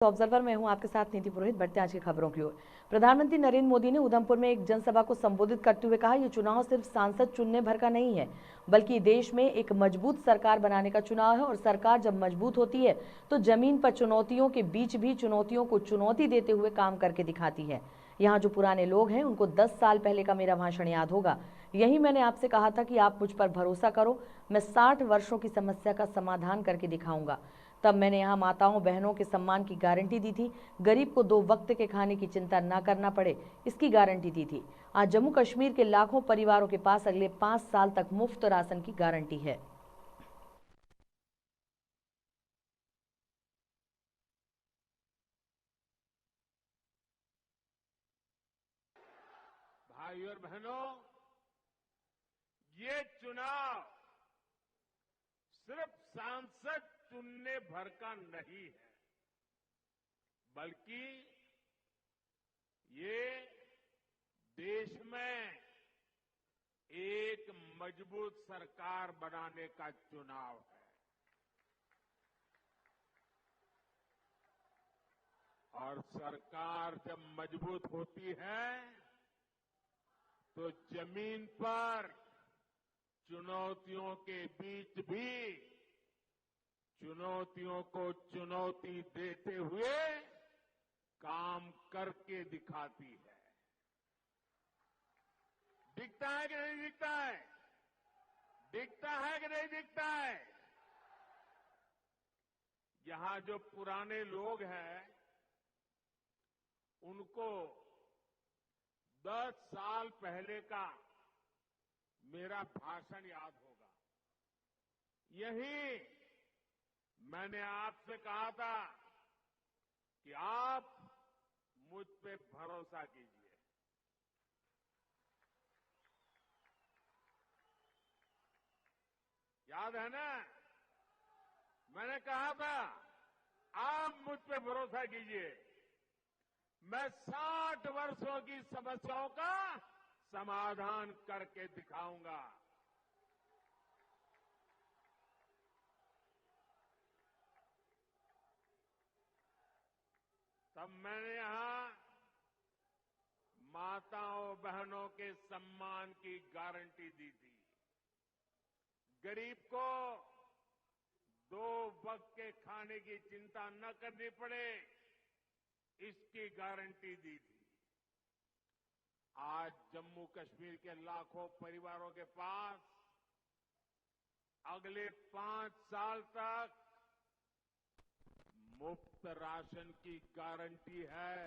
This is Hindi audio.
ऑब्जर्वर में हूं आपके साथ नीति पुरोहित। बढ़ते आज की खबरों की ओर। प्रधानमंत्री नरेंद्र मोदी ने उधमपुर में एक जनसभा को संबोधित करते हुए कहा, ये चुनाव सिर्फ सांसद चुनने भर का नहीं है, बल्कि देश में एक मजबूत सरकार बनाने का चुनाव है। और सरकार जब मजबूत होती है तो जमीन पर चुनौतियों के बीच भी चुनौतियों को चुनौती देते हुए काम करके दिखाती है। यहाँ जो पुराने लोग हैं उनको 10 साल पहले का मेरा भाषण याद होगा। यही मैंने आपसे कहा था कि आप मुझ पर भरोसा करो, मैं 60 वर्षों की समस्या का समाधान करके दिखाऊंगा। तब मैंने यहाँ माताओं बहनों के सम्मान की गारंटी दी थी, गरीब को 2 वक्त के खाने की चिंता न करना पड़े, इसकी गारंटी दी थी। आज जम्मू कश्मीर के लाखों परिवारों के पास अगले 5 साल तक मुफ्त राशन की गारंटी है। भाई और बहनों, ये चुनाव सिर्फ सांसद चुनने भर का नहीं है, बल्कि ये देश में एक मजबूत सरकार बनाने का चुनाव है। और सरकार जब मजबूत होती है तो जमीन पर चुनौतियों के बीच भी चुनौतियों को चुनौती देते हुए काम करके दिखाती है। दिखता है कि नहीं दिखता है? दिखता है कि नहीं दिखता है? यहां जो पुराने लोग हैं उनको 10 साल पहले का मेरा भाषण याद होगा। यही मैंने आपसे कहा था कि आप मुझ पे भरोसा कीजिए। याद है ना? मैंने कहा था आप मुझ पे भरोसा कीजिए, मैं 60 वर्षों की समस्याओं का समाधान करके दिखाऊंगा। तब मैंने यहां माताओं बहनों के सम्मान की गारंटी दी थी, गरीब को 2 वक्त के खाने की चिंता न करनी पड़े, इसकी गारंटी दी थी। आज जम्मू कश्मीर के लाखों परिवारों के पास अगले 5 साल तक मुफ्त राशन की गारंटी है।